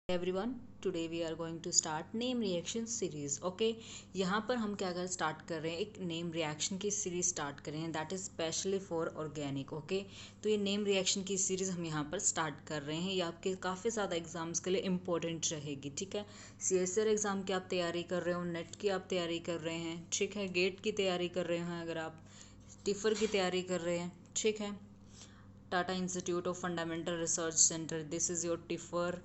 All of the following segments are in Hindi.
Everyone, today we are going to start name reaction series. Okay, यहाँ पर हम क्या कर स्टार्ट कर रहे हैं, एक नेम रिएक्शन की सीरीज स्टार्ट कर रहे हैं, that is specially for organic. Okay, तो ये नेम रिएक्शन की सीरीज हम यहाँ पर स्टार्ट कर रहे हैं। ये आपके काफ़ी ज़्यादा एग्जाम्स के लिए इंपॉर्टेंट रहेगी। ठीक है, CSR एग्ज़ाम की आप तैयारी कर रहे हो, नेट की आप तैयारी कर रहे हैं, ठीक है, गेट की तैयारी कर रहे हैं, अगर आप टिफर की तैयारी कर रहे हैं, ठीक है, Tata institute of fundamental research centre, this is your tipper.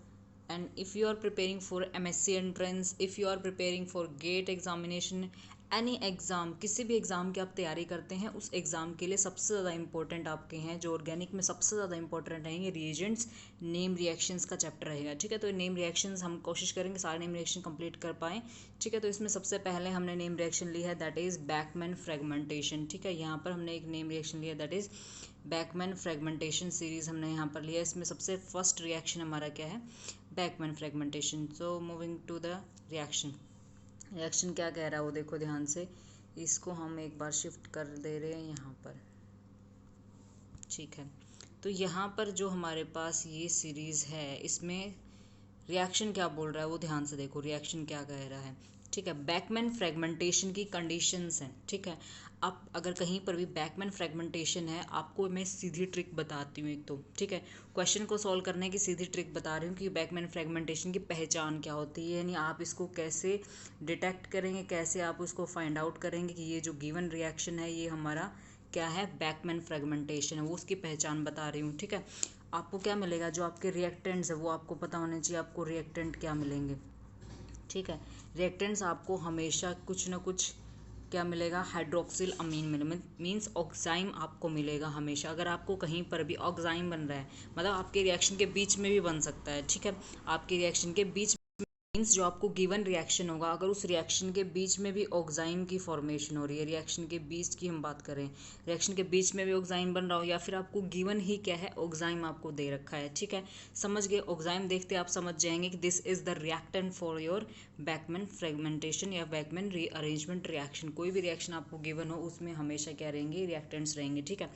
And if you are preparing for MSc entrance, if you are preparing for GATE examination, any exam, किसी भी एग्ज़ाम की आप तैयारी करते हैं, उस एग्ज़ाम के लिए सबसे ज़्यादा इंपॉर्टेंट आपके हैं जो ऑर्गेनिक में सबसे ज़्यादा इंपॉर्टेंट रहेंगे, रिएजेंट्स, नेम रिएक्शंस का चैप्टर रहेगा। ठीक है, तो नेम रिएक्शंस हम कोशिश करेंगे सारे नेम रिएक्शन कंप्लीट कर पाएँ। ठीक है, तो इसमें सबसे पहले हमने नेम रिएक्शन ली है, दैट इज़ बैकमैन फ्रेगमेंटेशन। ठीक है, यहाँ पर हमने एक नेम रिएक्शन लिया, that is Beckmann fragmentation series हमने यहाँ पर लिया। इसमें सबसे फर्स्ट रिएक्शन हमारा क्या है, Beckmann fragmentation. So moving to the reaction. Reaction क्या कह रहा है वो देखो ध्यान से, इसको हम एक बार शिफ्ट कर दे रहे हैं यहाँ पर। ठीक है, तो यहाँ पर जो हमारे पास ये सीरीज़ है, इसमें रिएक्शन क्या बोल रहा है वो ध्यान से देखो, रिएक्शन क्या कह रहा है। ठीक है, बैकमैन फ्रेगमेंटेशन की कंडीशंस हैं। ठीक है, आप अगर कहीं पर भी बैकमैन फ्रेगमेंटेशन है, आपको मैं सीधी ट्रिक बताती हूँ एक तो। ठीक है, क्वेश्चन को सॉल्व करने की सीधी ट्रिक बता रही हूँ कि बैकमैन फ्रेगमेंटेशन की पहचान क्या होती है, यानी आप इसको कैसे डिटेक्ट करेंगे, कैसे आप उसको फाइंड आउट करेंगे कि ये जो गिवन रिएक्शन है ये हमारा क्या है, बैकमैन फ्रेगमेंटेशन है, वो उसकी पहचान बता रही हूँ। ठीक है, आपको क्या मिलेगा, जो आपके रिएक्टेंट्स है वो आपको पता होने चाहिए, आपको रिएक्टेंट क्या मिलेंगे। ठीक है, रिएक्टेंट्स आपको हमेशा कुछ ना कुछ क्या मिलेगा, हाइड्रोक्सिल अमीन मिले, मीन्स ऑक्साइम आपको मिलेगा हमेशा। अगर आपको कहीं पर भी ऑक्साइम बन रहा है, मतलब आपके रिएक्शन के बीच में भी बन सकता है। ठीक है, आपके रिएक्शन के बीच मीन्स जो आपको गिवन रिएक्शन होगा, अगर उस रिएक्शन के बीच में भी ऑक्साइम की फॉर्मेशन हो रही है, रिएक्शन के बीच की हम बात करें, रिएक्शन के बीच में भी ऑक्साइम बन रहा हो, या फिर आपको गिवन ही क्या है, ऑक्साइम आपको दे रखा है। ठीक है, समझ गए, ऑक्साइम देखते आप समझ जाएंगे कि this is the reactant for your Beckmann fragmentation या बैकमैन रीअरेंजमेंट रिएक्शन। कोई भी रिएक्शन आपको गिवन हो उसमें हमेशा क्या रहेंगे, रिएक्टेंट्स रहेंगे। ठीक है,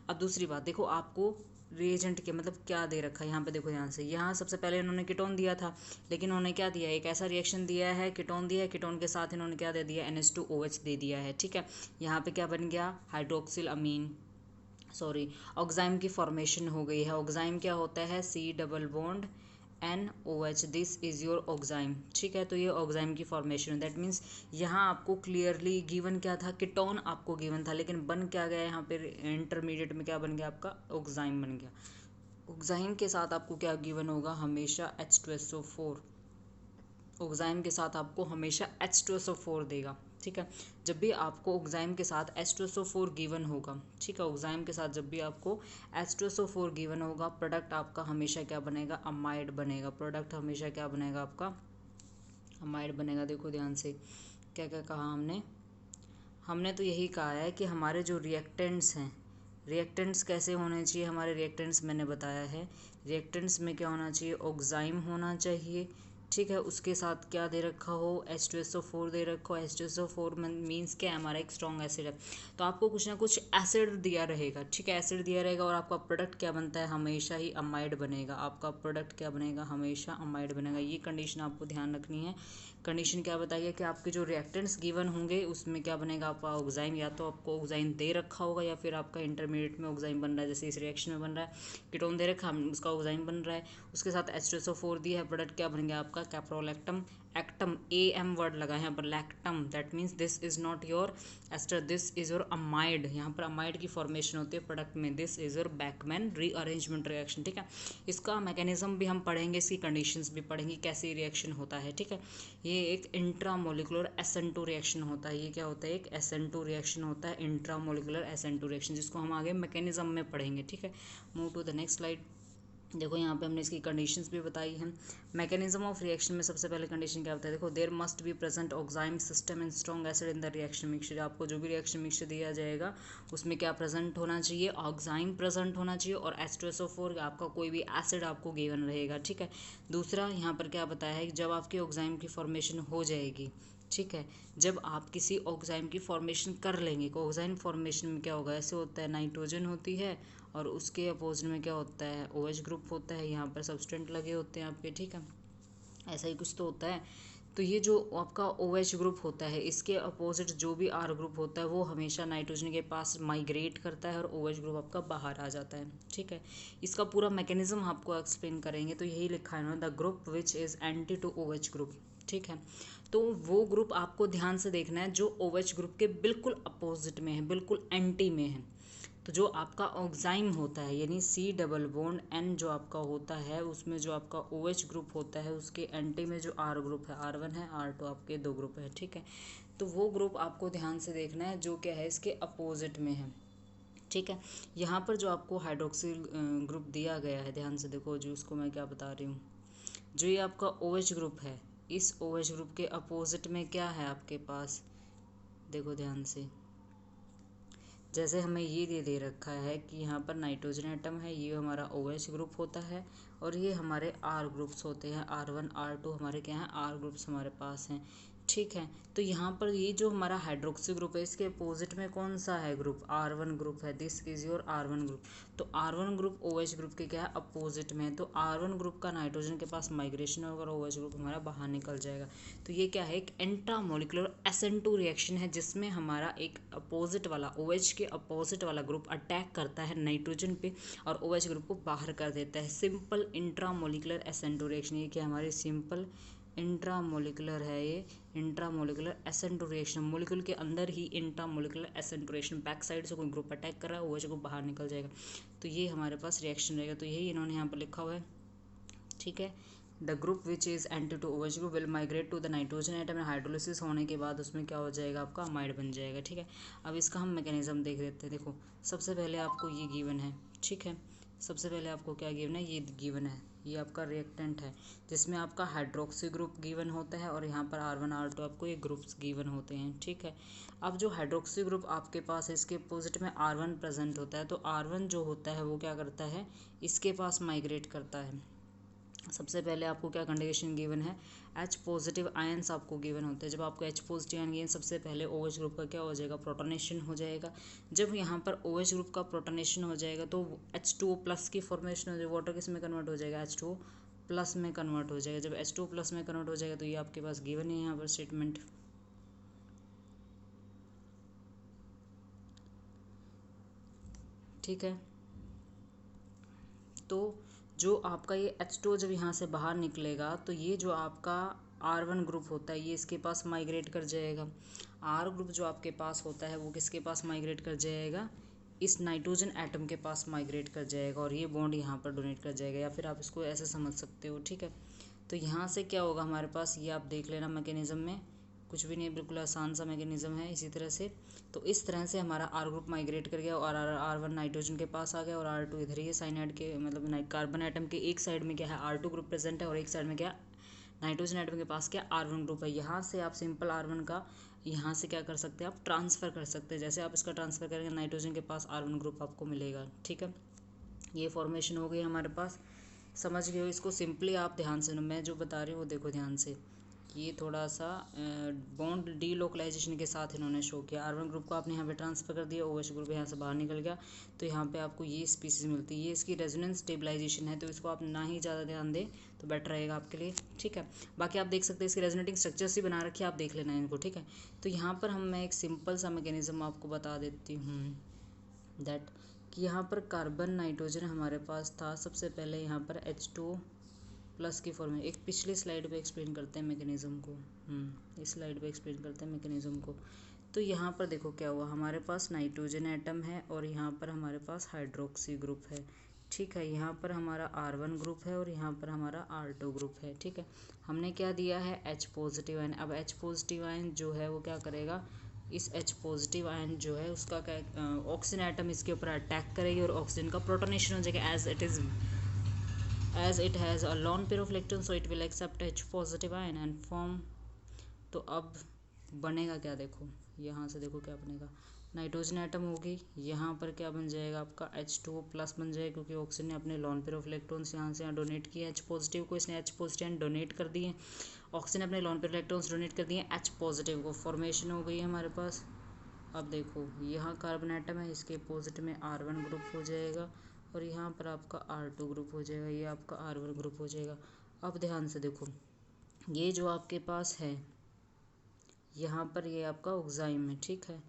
अब दूसरी बात देखो, आपको रिएजेंट के मतलब क्या दे रखा है यहाँ पे, देखो ध्यान से, यहाँ सबसे पहले इन्होंने कीटोन दिया था, लेकिन उन्होंने क्या दिया, एक ऐसा रिएक्शन दिया है, कीटोन दिया है, कीटोन के साथ इन्होंने क्या दे दिया, NH2OH दे दिया है। ठीक है, यहाँ पे क्या बन गया, हाइड्रोक्सिल अमीन, सॉरी, ऑक्साइम की फॉर्मेशन हो गई है। ऑक्साइम क्या होता है, C double bond NOH, this is your oxime. ठीक है, तो ये ऑक्साइम की फॉर्मेशन, दैट मीन्स यहाँ आपको क्लियरली गिवन क्या था, कीटोन आपको गिवन था, लेकिन बन क्या गया यहाँ पे, इंटरमीडिएट में क्या बन गया आपका, ऑक्साइम बन गया। ऑक्साइम के साथ आपको क्या गिवन होगा, हमेशा H2SO4। ऑक्साइम के साथ आपको हमेशा H2SO4 देगा। ठीक है, जब भी आपको ऑक्साइम के साथ H2SO4 गिवन होगा, ठीक है, ऑक्साइम के साथ जब भी आपको H2SO4 गिवन होगा, प्रोडक्ट आपका हमेशा क्या बनेगा, अमाइड बनेगा। प्रोडक्ट हमेशा क्या बनेगा आपका, अमाइड बनेगा। देखो ध्यान से, क्या क्या कहा हमने, हमने तो यही कहा है कि हमारे जो रिएक्टेंट्स हैं, रिएक्टेंट्स कैसे होने चाहिए हमारे रिएक्टेंट्स, मैंने बताया है, रिएक्टेंट्स में क्या होना चाहिए, ऑक्साइम होना चाहिए। ठीक है, उसके साथ क्या दे रखा हो, H2SO4 दे रखा हो। H2SO4 मीन्स क्या है, हमारा एक स्ट्रॉन्ग एसिड है, तो आपको कुछ ना कुछ एसिड दिया रहेगा। ठीक है, एसिड दिया रहेगा, और आपका प्रोडक्ट क्या बनता है, हमेशा ही अमाइड बनेगा। आपका प्रोडक्ट क्या बनेगा, हमेशा अमाइड बनेगा। ये कंडीशन आपको ध्यान रखनी है। कंडीशन क्या बताइए कि आपके जो रिएक्टेंट्स गिवन होंगे उसमें क्या बनेगा आपका ऑक्साइम, या तो आपको ऑक्साइम दे रखा होगा, या फिर आपका इंटरमीडिएट में ऑक्साइम बन रहा है, जैसे इस रिएक्शन में बन रहा है, कीटोन दे रखा है, उसका ऑक्साइम बन रहा है, उसके साथ H2SO4 दिया है, प्रोडक्ट क्या बन गया आपका, कैप्रोलैक्टम। एक्टम, AM वर्ड लगा है यहाँ पर, lactam, that means this is not your ester, this is your amide. यहाँ पर अमाइड की फॉर्मेशन होती है प्रोडक्ट में, this is your Beckmann rearrangement reaction. ठीक है, इसका मैकेनिज्म भी हम पढ़ेंगे, इसकी कंडीशंस भी पढ़ेंगे, कैसे रिएक्शन होता है। ठीक है, ये एक इंट्रामोलिकुलर SN2 रिएक्शन होता है। ये क्या होता है, एक SN2 रिएक्शन होता है, इंट्रामोलिकुलर SN2 रिएक्शन, जिसको हम आगे मैकेनिज्म में पढ़ेंगे। ठीक है, move to the next slide. देखो यहाँ पे हमने इसकी कंडीशंस भी बताई हैं। मैकेनिज्म ऑफ रिएक्शन में सबसे पहले कंडीशन क्या होता है, देखो, there must be present oxime system and strong acid in the reaction mixture. आपको जो भी रिएक्शन मिक्सचर दिया जाएगा उसमें क्या प्रेजेंट होना चाहिए, ऑक्साइम प्रेजेंट होना चाहिए, और H2SO4 आपका कोई भी एसिड आपको गिवन रहेगा। ठीक है, दूसरा यहाँ पर क्या बताया है कि जब आपकी ऑक्साइम की फॉर्मेशन हो जाएगी, ठीक है, जब आप किसी ऑक्साइम की फॉर्मेशन कर लेंगे, ऑक्साइम फॉर्मेशन में क्या होगा, ऐसे होता है, नाइट्रोजन होती है और उसके अपोजिट में क्या होता है, OH ग्रुप होता है, यहाँ पर सब्सटेंट लगे होते हैं आपके। ठीक है, ऐसा ही कुछ तो होता है। तो ये जो आपका OH ग्रुप होता है, इसके अपोजिट जो भी R ग्रुप होता है वो हमेशा नाइट्रोजन के पास माइग्रेट करता है और OH ग्रुप आपका बाहर आ जाता है। ठीक है, इसका पूरा मैकेनिज्म आपको एक्सप्लेन करेंगे। तो यही लिखा है ना, the group which is anti to OH group. ठीक है, तो वो ग्रुप आपको ध्यान से देखना है जो OH ग्रुप के बिल्कुल अपोजिट में है, बिल्कुल एंटी में है। तो जो आपका ऑक्साइम होता है, यानी C डबल बॉन्ड N जो आपका होता है, उसमें जो आपका OH ग्रुप होता है उसके एंटी में जो R ग्रुप है, R1 है, R2 आपके दो ग्रुप है। ठीक है, तो वो ग्रुप आपको ध्यान से देखना है जो क्या है इसके अपोजिट में है। ठीक है, यहाँ पर जो आपको हाइड्रोक्सिल ग्रुप दिया गया है, ध्यान से देखो, जो इसको मैं क्या बता रही हूँ, जो ये आपका OH ग्रुप है, इस OH ग्रुप के अपोजिट में क्या है आपके पास, देखो ध्यान से। जैसे हमें ये दे रखा है कि यहाँ पर नाइट्रोजन एटम है, ये हमारा OH ग्रुप होता है और ये हमारे R ग्रुप्स होते हैं, R1 R2 हमारे क्या हैं, R ग्रुप्स हमारे पास हैं। ठीक है, तो यहाँ पर ये जो हमारा हाइड्रोक्सी ग्रुप है, इसके अपोजिट में कौन सा है ग्रुप, R1 ग्रुप है। This is your R1 group. तो R1 ग्रुप OH ग्रुप के क्या है, अपोजिट में है। तो R1 ग्रुप का नाइट्रोजन के पास माइग्रेशन होगा और OH ग्रुप हमारा बाहर निकल जाएगा। तो ये क्या है, एक इंट्रामोलिकुलर SN2 रिएक्शन है, जिसमें हमारा एक अपोजिट वाला, OH के अपोजिट वाला ग्रुप अटैक करता है नाइट्रोजन पे और OH ग्रुप को बाहर कर देता है। सिंपल इंट्रामोलिकुलर SN2 रिएक्शन, ये क्या हमारी सिंपल इंट्रामोलिकुलर है, ये इंट्रामोलिकुलर SN2 रिएक्शन, मोलिकुल के अंदर ही intramolecular SN2 reaction, back side से कोई ग्रुप अटैक कर रहा है, OH ग्रुप बाहर निकल जाएगा। तो ये हमारे पास रिएक्शन रहेगा। तो यही इन्होंने यहाँ पर लिखा हुआ है। ठीक है, the group which is anti to OH group will migrate to the nitrogen atom, hydrolysis होने के बाद उसमें क्या हो जाएगा, आपका अमाइड बन जाएगा। ठीक है, अब इसका हम मैकेनिज्म देख लेते हैं। देखो, सबसे पहले आपको ये गिवन है। ठीक है, सबसे पहले आपको क्या गिवन है, ये गिवन है, ये आपका रिएक्टेंट है, जिसमें आपका हाइड्रोक्सी ग्रुप गिवन होता है और यहाँ पर R1 R2 आपको ये ग्रुप्स गिवन होते हैं। ठीक है, अब जो हाइड्रोक्सी ग्रुप आपके पास है, इसके अपोजिट में R1 प्रेजेंट होता है। तो R1 जो होता है वो क्या करता है, इसके पास माइग्रेट करता है। सबसे पहले आपको क्या कंडीशन गिवन है, H पॉजिटिव आयंस आपको गिवन होते हैं। जब आपको H पॉजिटिव आयन गिवन, सबसे पहले OH ग्रुप का क्या हो जाएगा, प्रोटोनेशन हो जाएगा। जब यहाँ पर OH ग्रुप का प्रोटोनेशन हो जाएगा तो H2O प्लस की फॉर्मेशन हो जाएगी। वाटर किस में कन्वर्ट हो जाएगा, H2O प्लस में कन्वर्ट हो जाएगा। जब H2O प्लस में कन्वर्ट हो जाएगा तो ये आपके पास गिवन है यहाँ पर स्टेटमेंट। ठीक है, तो जो आपका ये H2O जब यहाँ से बाहर निकलेगा तो ये जो आपका R1 ग्रुप होता है, ये इसके पास माइग्रेट कर जाएगा। R ग्रुप जो आपके पास होता है वो किसके पास माइग्रेट कर जाएगा, इस नाइट्रोजन एटम के पास माइग्रेट कर जाएगा और ये बॉन्ड यहाँ पर डोनेट कर जाएगा, या फिर आप इसको ऐसे समझ सकते हो। ठीक है, तो यहाँ से क्या होगा हमारे पास, ये आप देख लेना मैकेनिज्म में, कुछ भी नहीं, बिल्कुल आसान सा मैकेनिज्म है। इसी तरह से, तो इस तरह से हमारा R ग्रुप माइग्रेट कर गया और R1 नाइट्रोजन के पास आ गया और R2 इधर ही साइनाइड के, मतलब कार्बन आइटम के एक साइड में क्या है, R2 ग्रुप प्रेजेंट है और एक साइड में क्या, नाइट्रोजन आइटम के पास क्या, R1 ग्रुप है। यहाँ से आप सिंपल R1 का यहाँ से क्या कर सकते हैं, आप ट्रांसफ़र कर सकते हैं। जैसे आप इसका ट्रांसफ़र करेंगे, नाइट्रोजन के पास R1 ग्रुप आपको मिलेगा। ठीक है, ये फॉर्मेशन हो गई हमारे पास, समझ गए हो इसको। सिंपली आप ध्यान से, मैं जो बता रही हूँ वो देखो ध्यान से, ये थोड़ा सा बॉन्ड डीलोकलाइजेशन के साथ इन्होंने शो किया। R1 ग्रुप को आपने यहाँ पे ट्रांसफर कर दिया, OH ग्रुप यहाँ से बाहर निकल गया, तो यहाँ पे आपको ये स्पीसीज मिलती है। ये इसकी रेजोनेंस स्टेबलाइजेशन है, तो इसको आप ना ही ज़्यादा ध्यान दें तो बेटर रहेगा आपके लिए। ठीक है, बाकी आप देख सकते हैं इसकी रेजोनेटिंग स्ट्रक्चर्स ही बना रखी है, आप देख लेना इनको। ठीक है, तो यहाँ पर मैं एक सिंपल सा मैकेनिज्म आपको बता देती हूँ, दैट कि यहाँ पर कार्बन नाइट्रोजन हमारे पास था। सबसे पहले यहाँ पर H2O प्लस की फॉर्म है। एक पिछली स्लाइड पे एक्सप्लेन करते हैं मैकेनिज्म को, इस स्लाइड पे एक्सप्लेन करते हैं मैकेनिज्म को। तो यहाँ पर देखो क्या हुआ, हमारे पास नाइट्रोजन एटम है और यहाँ पर हमारे पास हाइड्रोक्सी ग्रुप है। ठीक है, यहाँ पर हमारा R1 ग्रुप है और यहाँ पर हमारा R2 ग्रुप है। ठीक है, हमने क्या दिया है, H पॉजिटिव आयन। अब H पॉजिटिव आयन जो है वो क्या करेगा, इस H पॉजिटिव आयन जो है उसका क्या, ऑक्सीजन एटम इसके ऊपर अटैक करेगी और ऑक्सीजन का प्रोटोनेशन हो जाएगा, as it has a lone pair of electrons, so it will accept H positive ion and form। तो अब बनेगा क्या, देखो यहाँ से देखो क्या बनेगा, नाइट्रोजन एटम होगी, यहाँ पर क्या बन जाएगा आपका H2O प्लस बन जाएगा, क्योंकि ऑक्सीजन ने अपने लॉन पेयर ऑफ इलेक्ट्रॉन्स यहाँ से यहाँ डोनेट किए H पॉजिटिव को, इसने H पॉजिटिव डोनेट कर दिए, ऑक्सीजन ने अपने लॉन पेयर इलेक्ट्रॉन्स डोनेट कर दिए H पॉजिटिव को, फॉर्मेशन हो गई है हमारे पास। अब देखो यहाँ कार्बन एटम है, इसके अपोजिट में R1 ग्रुप हो जाएगा और यहाँ पर आपका R2 ग्रुप हो जाएगा, ये आपका R1 ग्रुप हो जाएगा। अब ध्यान से देखो, ये जो आपके पास है यहाँ पर, ये आपका ऑक्साइम है, ठीक है।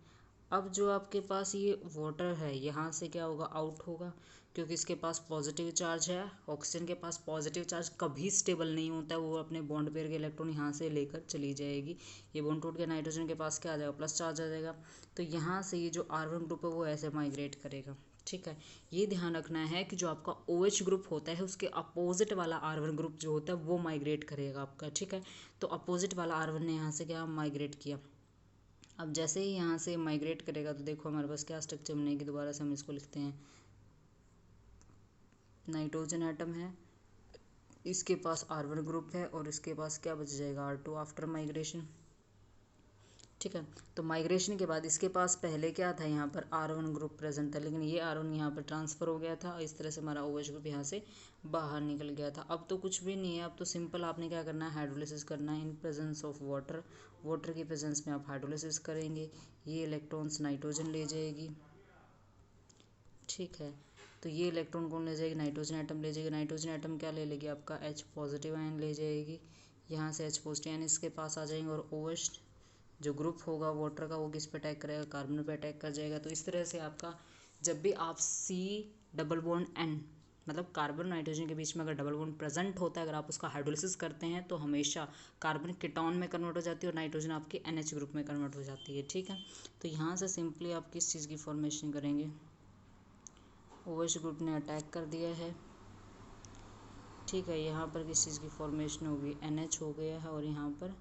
अब जो आपके पास ये वाटर है, यहाँ से क्या होगा, आउट होगा, क्योंकि इसके पास पॉजिटिव चार्ज है। ऑक्सीजन के पास पॉजिटिव चार्ज कभी स्टेबल नहीं होता है, वो अपने बॉन्ड पेयर के इलेक्ट्रॉन यहाँ से लेकर चली जाएगी। ये बॉन्ड टूट के नाइट्रोजन के पास क्या आ जाएगा, प्लस चार्ज आ जाएगा। तो यहाँ से ये जो R1 ग्रुप है वो ऐसे माइग्रेट करेगा, ठीक है। ये ध्यान रखना है कि जो आपका OH ग्रुप होता है उसके अपोजिट वाला R1 ग्रुप जो होता है वो माइग्रेट करेगा आपका, ठीक है। तो अपोजिट वाला R1 ने यहाँ से क्या माइग्रेट किया। अब जैसे ही यहाँ से माइग्रेट करेगा तो देखो हमारे पास क्या स्ट्रक्चर बनेगी। दोबारा से हम इसको लिखते हैं, नाइट्रोजन एटम है, इसके पास R1 ग्रुप है और इसके पास क्या बच जाएगा, R2 आफ्टर माइग्रेशन, ठीक है। तो माइग्रेशन के बाद इसके पास पहले क्या था, यहाँ पर R1 ग्रुप प्रेजेंट था, लेकिन ये R1 यहाँ पर ट्रांसफ़र हो गया था। इस तरह से हमारा OH ग्रुप यहाँ से बाहर निकल गया था। अब तो कुछ भी नहीं है, अब तो सिंपल आपने क्या करना है, हाइड्रोलिसिस करना है in presence of water. Water की प्रेजेंस में आप हाइड्रोलिसिस करेंगे, ये इलेक्ट्रॉन्स नाइट्रोजन ले जाएगी, ठीक है। तो ये इलेक्ट्रॉन कौन ले जाएगी, नाइट्रोजन एटम ले जाएगी। नाइट्रोजन एटम क्या ले लेगी, आपका H पॉजिटिव आयन ले जाएगी। यहाँ से H पॉजिटिव आयन इसके पास आ जाएंगे और OH जो ग्रुप होगा वाटर का वो किस पे अटैक करेगा, कार्बन पे अटैक कर जाएगा। तो इस तरह से आपका जब भी आप C+N मतलब कार्बन नाइट्रोजन के बीच में अगर डबल बॉन्ड प्रेजेंट होता है, अगर आप उसका हाइड्रोलिसिस करते हैं तो हमेशा कार्बन कीटोन में कन्वर्ट हो जाती है और नाइट्रोजन आपकी NH ग्रुप में कन्वर्ट हो जाती है, ठीक है। तो यहाँ से सिंपली आप किस चीज़ की फॉर्मेशन करेंगे, OH ग्रुप ने अटैक कर दिया है, ठीक है। यहाँ पर किस चीज़ की फॉर्मेशन होगी, NH हो गया है और यहाँ पर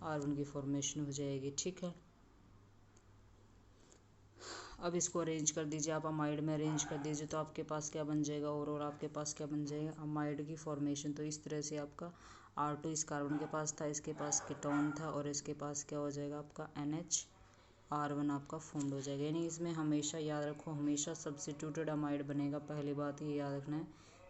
R1 की फॉर्मेशन हो जाएगी, ठीक है। अब इसको अरेंज कर दीजिए, आप अमाइड में अरेंज कर दीजिए तो आपके पास क्या बन जाएगा, और आपके पास क्या बन जाएगा, अमाइड की फॉर्मेशन। तो इस तरह से आपका R2 इस कार्बन के पास था, इसके पास कीटोन था और इसके पास क्या हो जाएगा आपका NH, R1 आपका फॉर्म्ड हो जाएगा। यानी इसमें हमेशा याद रखो, हमेशा सब्स्टिट्यूटेड अमाइड बनेगा। पहली बात ये याद रखना है,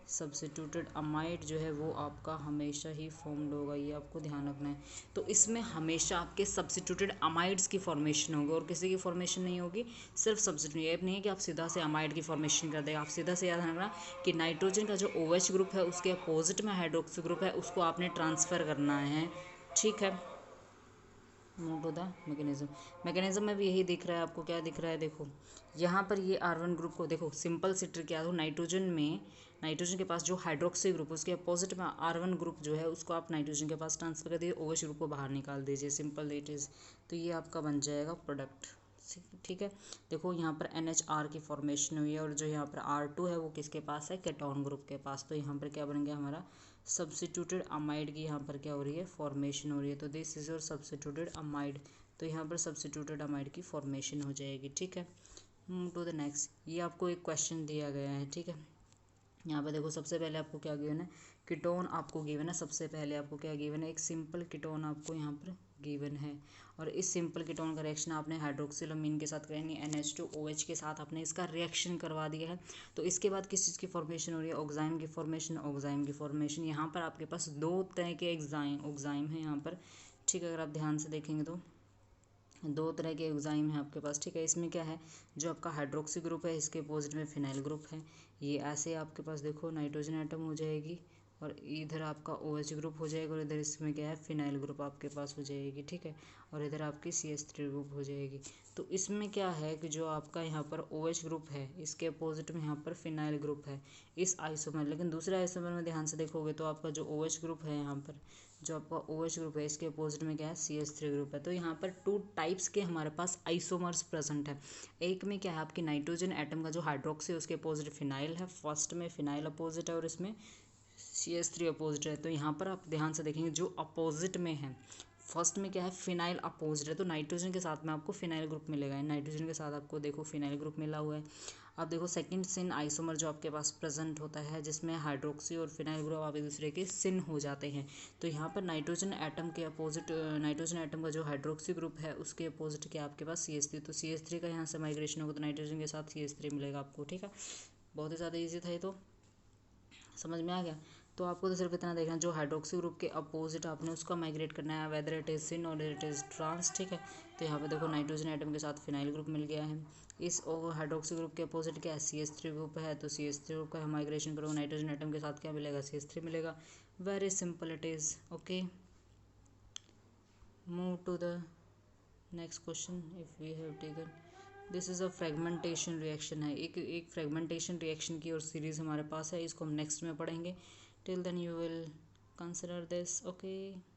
सब्स्टिट्यूटेड अमाइड जो है वो आपका हमेशा ही फॉर्म्ड होगा, ये आपको ध्यान रखना है। तो इसमें हमेशा आपके सब्स्टिट्यूटेड अमाइड्स की फॉर्मेशन होगी और किसी की फॉर्मेशन नहीं होगी, सिर्फ सब्स्टिट्यूट। ये नहीं है कि आप सीधा से अमाइड की फॉर्मेशन कर देगा, आप सीधा से याद रखना कि नाइट्रोजन का जो OH ग्रुप है उसके अपोजिट में हाइड्रोक्सी ग्रुप है, उसको आपने ट्रांसफ़र करना है, ठीक है। नोट टू द मैकेनिज्म में भी यही दिख रहा है आपको, क्या दिख रहा है, देखो यहाँ पर ये R1 ग्रुप को देखो, सिंपल सी ट्रिक याद हो, नाइट्रोजन के पास जो हाइड्रोक्सी ग्रुप उसके अपोजिट में R1 ग्रुप जो है उसको आप नाइट्रोजन के पास ट्रांसफर कर दीजिए, OH ग्रुप को बाहर निकाल दीजिए, सिंपल इट इज़। तो ये आपका बन जाएगा प्रोडक्ट, ठीक है। देखो यहाँ पर NHR की फॉर्मेशन हुई है और जो यहाँ पर R2 है वो किसके पास है, कीटोन ग्रुप के पास। तो यहाँ पर क्या बन गया हमारा सब्स्टिट्यूटेड अमाइड की यहाँ पर क्या हो रही है, फॉर्मेशन हो रही है। तो this is your substituted amide. तो यहाँ पर सब्स्टिट्यूटेड अमाइड की फॉर्मेशन हो जाएगी, ठीक है। टू द नेक्स्ट, ये आपको एक क्वेश्चन दिया गया है, ठीक है। यहाँ पर देखो सबसे पहले आपको क्या गिवन है, कीटोन आपको गिवन है। सबसे पहले आपको क्या गिवन है, एक सिंपल कीटोन आपको यहाँ पर गिवन है और इस सिंपल कीटोन का रिएक्शन आपने हाइड्रोक्सिलमीन के साथ करेंगे, NH2OH के साथ आपने इसका रिएक्शन करवा दिया है। तो इसके बाद किस चीज़ की फॉर्मेशन हो रही है, ऑक्साइम की फॉर्मेशन। ऑक्साइम की फॉर्मेशन यहाँ पर आपके पास दो तरह के ऑक्साइम है यहाँ पर, ठीक है। अगर आप ध्यान से देखेंगे तो दो तरह के एग्जाइम हैं आपके पास, ठीक है। इसमें क्या है, जो आपका हाइड्रोक्सी ग्रुप है इसके अपोजिट में फिनाइल ग्रुप है। ये ऐसे आपके पास देखो नाइट्रोजन एटम हो जाएगी और इधर आपका OH ग्रुप हो जाएगा और इधर इसमें क्या है, फिनाइल ग्रुप आपके पास हो जाएगी, ठीक है। और इधर आपकी CH3 ग्रुप हो जाएगी। तो इसमें क्या है कि जो आपका यहाँ पर OH ग्रुप है इसके अपोजिट में यहाँ पर फिनाइल ग्रुप है इस आइसोमर। लेकिन दूसरे आइसोमर में ध्यान से देखोगे तो आपका जो OH ग्रुप है यहाँ पर, जो आपका OH ग्रुप है इसके अपोजिट में क्या है, CH3 ग्रुप है। तो यहाँ पर टू टाइप्स के हमारे पास आइसोमर्स प्रेजेंट है। एक में क्या है, आपकी नाइट्रोजन एटम का जो हाइड्रोक्सी है उसके अपोजिट फिनाइल है, फर्स्ट में फिनाइल अपोजिट है और इसमें CH3 अपोजिट है। तो यहाँ पर आप ध्यान से देखेंगे जो अपोजिट में है, फर्स्ट में क्या है, फिनाइल अपोजिट है। तो नाइट्रोजन के साथ में आपको फिनाइल ग्रुप मिलेगा, नाइट्रोजन के साथ आपको देखो फिनाइल ग्रुप मिला हुआ है। अब देखो सेकंड सिन आइसोमर जो आपके पास प्रेजेंट होता है जिसमें हाइड्रोक्सी और फिनाइल ग्रुप आप एक दूसरे के सिन हो जाते हैं। तो यहाँ पर नाइट्रोजन एटम के अपोजिट, नाइट्रोजन एटम का जो हाइड्रोक्सी ग्रुप है उसके अपोजिट क्या आपके पास CH3। तो CH3 का यहाँ से माइग्रेशन होगा तो नाइट्रोजन के साथ CH3 मिलेगा आपको, ठीक है। बहुत ही ज़्यादा ईजी था ये, तो समझ में आ गया। तो आपको तो सिर्फ इतना देखना, जो हाइड्रोक्सी ग्रुप के अपोजिट आपने उसका माइग्रेट करना है, वेदर इट इज़ सिन और इट इज़ ट्रांस, ठीक है। तो यहाँ पे देखो नाइट्रोजन एटम के साथ फिनाइल ग्रुप मिल गया है। इस हाइड्रोक्सी ग्रुप के अपोजिट क्या है, CH3 ग्रुप है। तो CH3 ग्रुप का माइग्रेशन करो, नाइट्रोजन एटम के साथ क्या मिलेगा, CH3 मिलेगा। Very simple it is, okay. Move to the next question if we have taken this is a fragmentation reaction है, एक फ्रेगमेंटेशन रिएक्शन की और सीरीज़ हमारे पास है, इसको हम नेक्स्ट में पढ़ेंगे. Till then you will consider this. Okay.